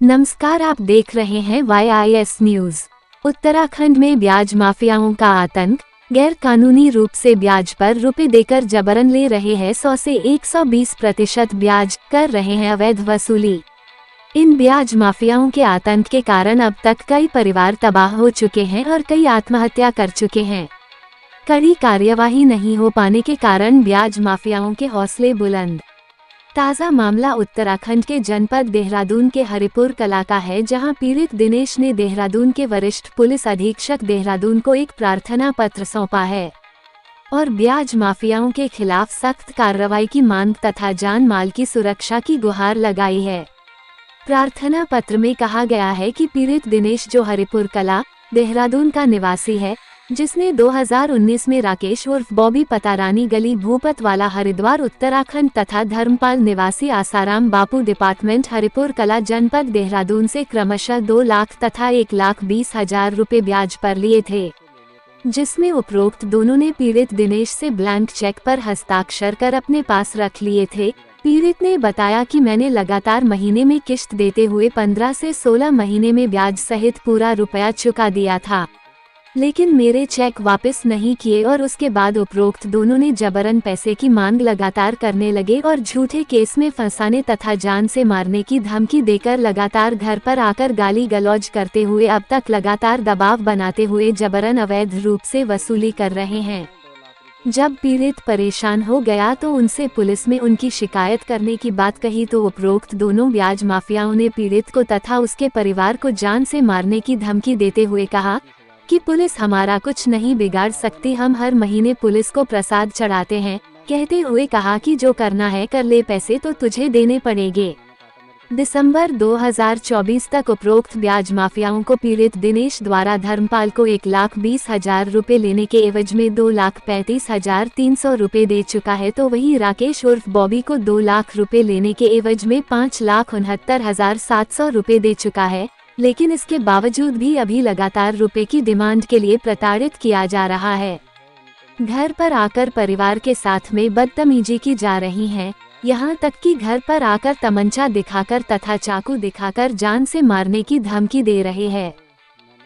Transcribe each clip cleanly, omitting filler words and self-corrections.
नमस्कार, आप देख रहे हैं YIS न्यूज। उत्तराखंड में ब्याज माफियाओं का आतंक। गैर कानूनी रूप से ब्याज पर रुपए देकर जबरन ले रहे हैं 100 से 120% ब्याज, कर रहे हैं अवैध वसूली। इन ब्याज माफियाओं के आतंक के कारण अब तक कई परिवार तबाह हो चुके हैं और कई आत्महत्या कर चुके हैं। कड़ी कार्यवाही नहीं हो पाने के कारण ब्याज माफियाओं के हौसले बुलंद। ताज़ा मामला उत्तराखंड के जनपद देहरादून के हरिपुर कला का है, जहां पीड़ित दिनेश ने देहरादून के वरिष्ठ पुलिस अधीक्षक देहरादून को एक प्रार्थना पत्र सौंपा है और ब्याज माफियाओं के खिलाफ सख्त कार्रवाई की मांग तथा जान माल की सुरक्षा की गुहार लगाई है। प्रार्थना पत्र में कहा गया है कि पीड़ित दिनेश, जो हरिपुर कला देहरादून का निवासी है, जिसने 2019 में राकेश उर्फ बॉबी पतारानी गली भूपत वाला हरिद्वार उत्तराखंड तथा धर्मपाल निवासी आसाराम बापू डिपार्टमेंट हरिपुर कला जनपद देहरादून से क्रमशः 2 लाख तथा 1,20,000 रुपए ब्याज पर लिए थे, जिसमें उपरोक्त दोनों ने पीड़ित दिनेश से ब्लैंक चेक पर हस्ताक्षर कर अपने पास रख लिए थे। पीड़ित ने बताया कि मैंने लगातार महीने में किश्त देते हुए 15 से 16 महीने में ब्याज सहित पूरा रुपया चुका दिया था, लेकिन मेरे चेक वापस नहीं किए और उसके बाद उपरोक्त दोनों ने जबरन पैसे की मांग लगातार करने लगे और झूठे केस में फंसाने तथा जान से मारने की धमकी देकर लगातार घर पर आकर गाली गलौज करते हुए अब तक लगातार दबाव बनाते हुए जबरन अवैध रूप से वसूली कर रहे हैं। जब पीड़ित परेशान हो गया तो उनसे पुलिस में उनकी शिकायत करने की बात कही तो उपरोक्त दोनों ब्याज माफियाओं ने पीड़ित को तथा उसके परिवार को जान से मारने की धमकी देते हुए कहा कि पुलिस हमारा कुछ नहीं बिगाड़ सकती, हम हर महीने पुलिस को प्रसाद चढ़ाते हैं, कहते हुए कहा कि जो करना है कर ले, पैसे तो तुझे देने पड़ेंगे। दिसंबर 2024 तक उपरोक्त ब्याज माफियाओं को पीड़ित दिनेश द्वारा धर्मपाल को 1,20,000 रुपए लेने के एवज में 2,35,300 रुपए दे चुका है, तो वहीं राकेश उर्फ बॉबी को 2 लाख रुपए लेने के एवज में 5,69,700 रुपए दे चुका है, लेकिन इसके बावजूद भी अभी लगातार रुपए की डिमांड के लिए प्रताड़ित किया जा रहा है। घर पर आकर परिवार के साथ में बदतमीजी की जा रही है, यहाँ तक कि घर पर आकर तमंचा दिखाकर तथा चाकू दिखाकर जान से मारने की धमकी दे रहे हैं।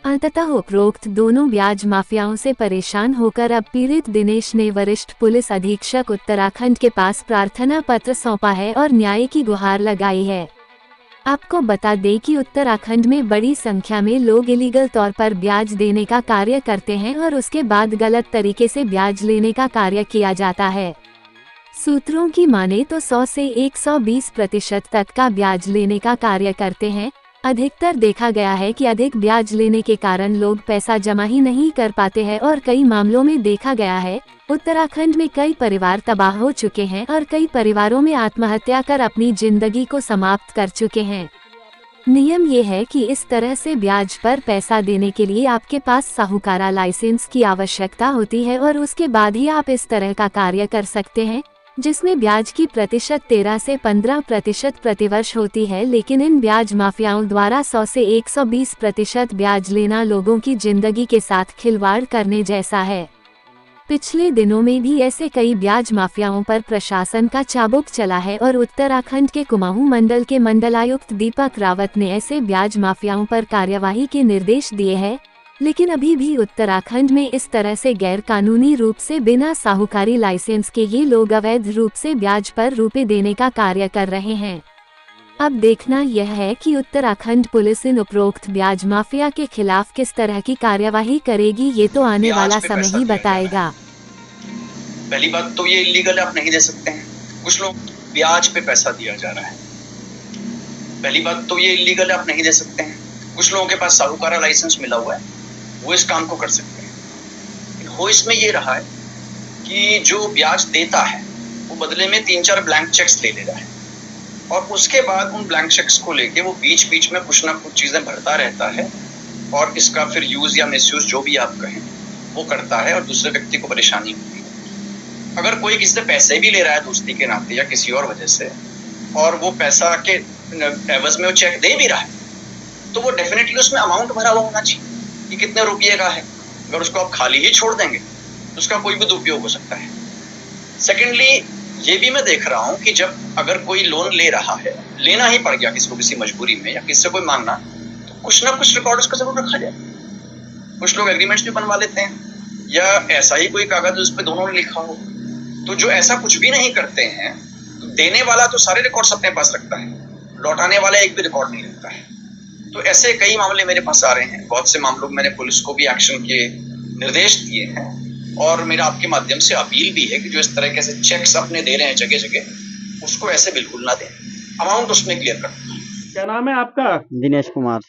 अंततः उपरोक्त दोनों ब्याज माफियाओं से परेशान होकर अब पीड़ित दिनेश ने वरिष्ठ पुलिस अधीक्षक उत्तराखंड के पास प्रार्थना पत्र सौंपा है और न्याय की गुहार लगाई है। आपको बता दें कि उत्तराखंड में बड़ी संख्या में लोग इलीगल तौर पर ब्याज देने का कार्य करते हैं और उसके बाद गलत तरीके से ब्याज लेने का कार्य किया जाता है। सूत्रों की माने तो 100 से 120% तक का ब्याज लेने का कार्य करते हैं। अधिकतर देखा गया है कि अधिक ब्याज लेने के कारण लोग पैसा जमा ही नहीं कर पाते हैं और कई मामलों में देखा गया है उत्तराखंड में कई परिवार तबाह हो चुके हैं और कई परिवारों में आत्महत्या कर अपनी जिंदगी को समाप्त कर चुके हैं। नियम ये है कि इस तरह से ब्याज पर पैसा देने के लिए आपके पास साहूकारा लाइसेंस की आवश्यकता होती है और उसके बाद ही आप इस तरह का कार्य कर सकते हैं, जिसमें ब्याज की प्रतिशत 13 से 15% प्रतिवर्ष होती है। लेकिन इन ब्याज माफियाओं द्वारा 100 से 120% ब्याज लेना लोगों की जिंदगी के साथ खिलवाड़ करने जैसा है। पिछले दिनों में भी ऐसे कई ब्याज माफियाओं पर प्रशासन का चाबुक चला है और उत्तराखंड के कुमाऊं मंडल के मंडलायुक्त दीपक रावत ने ऐसे ब्याज माफियाओं पर कार्यवाही के निर्देश दिए हैं, लेकिन अभी भी उत्तराखंड में इस तरह से गैर कानूनी रूप से बिना साहूकारी लाइसेंस के ये लोग अवैध रूप से ब्याज पर रुपए देने का कार्य कर रहे हैं। अब देखना यह है कि उत्तराखंड पुलिस इन उपरोक्त ब्याज माफिया के खिलाफ किस तरह की कार्यवाही करेगी, ये तो आने वाला समय ही बताएगा। पहली बात तो ये इलीगल आप नहीं दे सकते हैं, कुछ लोग ब्याज पे पैसा दिया जा रहा है। पहली बात तो ये इलीगल आप नहीं दे सकते हैं, कुछ लोगों के पास साहूकारा लाइसेंस मिला हुआ है, वो इस काम को कर सकते हैं। हो इसमें ये रहा है कि जो ब्याज देता है वो बदले में 3-4 ब्लैंक चेक्स ले रहा है और उसके बाद उन ब्लैंक चेक्स को लेके वो बीच बीच में कुछ ना कुछ चीजें भरता रहता है और इसका फिर यूज या मिसयूज जो भी आप कहें वो करता है और दूसरे व्यक्ति को परेशानी होती है। अगर कोई किसी से पैसे भी ले रहा है दोस्ती के नाते या किसी और वजह से और वो पैसा के एवज में वो चेक दे भी रहा है, तो वो डेफिनेटली उसमें अमाउंट भरा हुआ होना चाहिए कि कितने रुपये का है। अगर उसको आप खाली ही छोड़ देंगे तो उसका कोई भी दुरुपयोग हो सकता है। सेकेंडली, ये भी मैं देख रहा हूँ कि जब अगर कोई लोन ले रहा है, लेना ही पड़ गया किसी को किसी मजबूरी में या किसी से कोई मांगना, तो कुछ ना कुछ रिकॉर्ड उसका जरूर रखा जाए। कुछ लोग एग्रीमेंट्स भी बनवा लेते हैं या ऐसा ही कोई कागज उस पर दोनों ने लिखा हो। तो जो ऐसा कुछ भी नहीं करते हैं, तो देने वाला तो सारे रिकॉर्ड्स अपने पास रखता है, लौटाने वाला एक भी रिकॉर्ड नहीं रखता है। तो ऐसे कई मामले मेरे पास आ रहे हैं। बहुत से मामलों में मैंने पुलिस को भी एक्शन के निर्देश दिए हैं और मेरा आपके माध्यम से अपील भी है कि जो इस तरह के ऐसे चेक्स अपने दे रहे हैं जगह जगह, उसको ऐसे बिल्कुल ना दें, अमाउंट उसमें क्लियर कर दें। क्या नाम है आपका? दिनेश कुमार।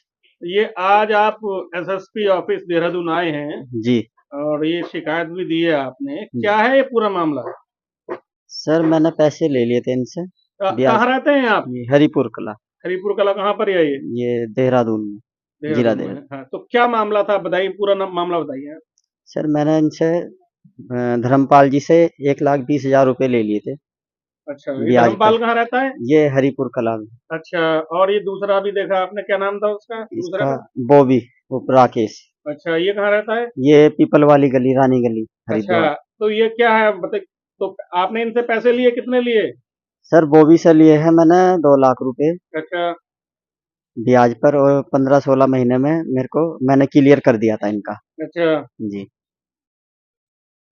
ये आज आप एसएसपी ऑफिस देहरादून आए हैं जी और ये शिकायत भी दी है आपने, क्या है ये पूरा मामला? सर, मैंने पैसे ले लिए थे इनसे ब्याज। कहाँ रहते हैं आप? ये हरिपुर कला, हरिपुर कला कहाँ पर है ये? ये देहरादून में, जिला देहरादून में। देहरादून। हाँ, तो क्या मामला था, बताइए पूरा मामला बताइए आप। सर, मैंने इनसे धर्मपाल जी से 1,20,000 रुपए ले लिए थे अच्छा, ये ब्याज धर्मपाल पर। कहाँ रहता है? ये हरिपुर कला में। अच्छा, और ये दूसरा भी देखा आपने, क्या नाम था उसका दूसरा इसका का? बॉबी उप राकेश, अच्छा, ये कहाँ रहता है? ये पीपल वाली गली, रानी गली, अच्छा, हरिद्वार। तो ये क्या है बताइए। तो आपने इनसे पैसे लिए, कितने लिए? सर, बॉबी से लिए हैं मैंने 2 लाख रुपए अच्छा ब्याज पर, और 15-16 महीने में मेरे को मैंने क्लियर कर दिया था इनका। अच्छा, जी,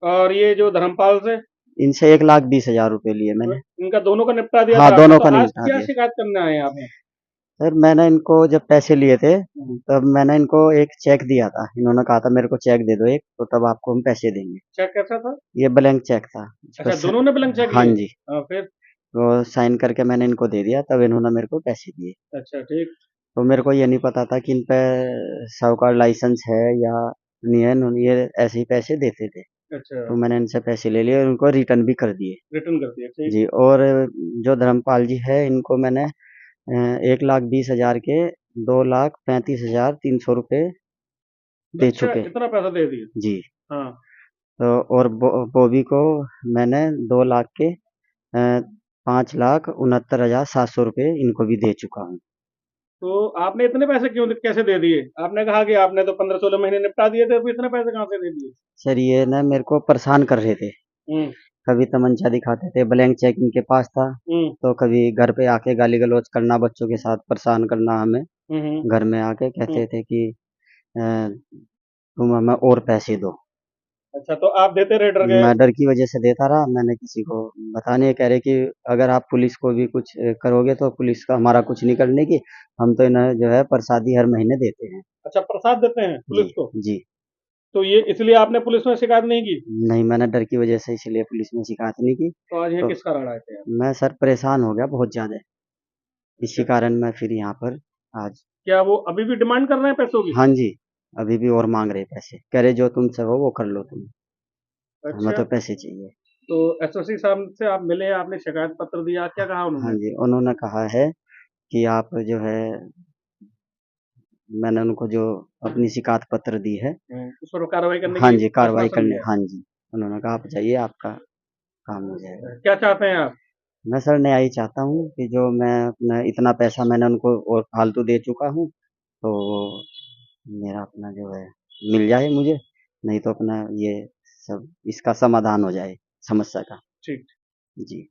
और ये जो धर्मपाल से इनसे 1,20,000 रुपए लिए मैंने। इनका दोनों का निपटा दिया हाँ, था आपने, दोनों तो का आज निपटा क्या दिया। शिकायत करने आए हैं आप? सर, मैंने इनको जब पैसे लिए थे तब मैंने इनको एक चेक दिया था। इन्होंने कहा था मेरे को चेक दे दो एक, तो तब आपको हम पैसे देंगे। चेक कैसा था? ये ब्लैंक चेक था। इस पर अच्छा, दोनों ने ब्लैंक चेक हाँ लिए? जी, हाँ, फिर? तो साइन करके मैंने इनको दे दिया, तब इन्होंने मेरे को पैसे दिए। अच्छा, ठीक। तो मेरे को ये नहीं पता था कि इन पे साहूकार लाइसेंस है या नहीं है। ये ऐसे ही पैसे देते थे, अच्छा, तो मैंने इनसे पैसे ले लिए और उनको रिटर्न भी कर दिए। रिटर्न कर दिया, ठीक। जी, और जो धर्मपाल जी है, इनको मैंने 1,20,000 के 2,35,300 रुपए दे अच्छा, चुके। इतना पैसा दे दिया? जी, हाँ, तो और बॉबी को मैंने 2 लाख के 5,69,700 रुपए इनको भी दे चुका हूँ। तो आपने इतने पैसे क्यों कैसे दे दिए? आपने कहा कि आपने तो 15-16 महीने निपटा दिए थे, तो इतने पैसे कहाँ से दे दिए? सर, ये ना मेरे को परेशान कर रहे थे। हम्म कभी तमंचा दिखाते थे, ब्लैंक चेक इनके पास था, हम्म तो कभी घर पे आके गाली गलौज करना, बच्चों के साथ परेशान करना हमें। हम्म घर में आके हम्म। कहते थे कि तुम हमें और पैसे दो। अच्छा, तो आप देते रहे, डर गए? मैं डर की वजह से देता रहा, मैंने किसी को बता नहीं। कह रहे कि अगर आप पुलिस को भी कुछ करोगे तो पुलिस का हमारा कुछ नहीं करने की, हम तो इन्हें जो है प्रसादी हर महीने देते हैं। अच्छा, प्रसाद देते हैं जी पुलिस को? जी। तो ये इसलिए आपने पुलिस में शिकायत नहीं की? नहीं, मैंने डर की वजह से इसलिए पुलिस में शिकायत नहीं की। तो आज ये तो किस कारण आए थे आप? मैं सर परेशान हो गया बहुत ज्यादा, इसी कारण मैं फिर यहाँ पर आज। क्या वो अभी भी डिमांड कर रहे हैं पैसों की? हाँ जी, अभी भी और मांग रहे पैसे, कह रहे जो तुमसे हो वो कर लो तुम, हमें अच्छा, तो पैसे चाहिए। तो एसओसी साहब से आप मिले, आपने शिकायत पत्र दिया, क्या कहा हाँ उन्होंने? जी, उन्होंने कहा है कि आप जो है, मैंने उनको जो अपनी शिकायत पत्र दी है, उस पर कार्रवाई करने हाँ की जी, कार्रवाई आश्वासन करने, दिया? हाँ जी, उन्होंने कहा आप जाइए, आपका काम हो जाएगा। क्या चाहते हैं आप? मैं सर न्याय ही चाहता हूँ कि जो मैं अपना इतना पैसा मैंने उनको और फालतू दे चुका हूँ, तो वो मेरा अपना जो है मिल जाए मुझे, नहीं तो अपना ये सब इसका समाधान हो जाए समस्या का। ठीक। जी।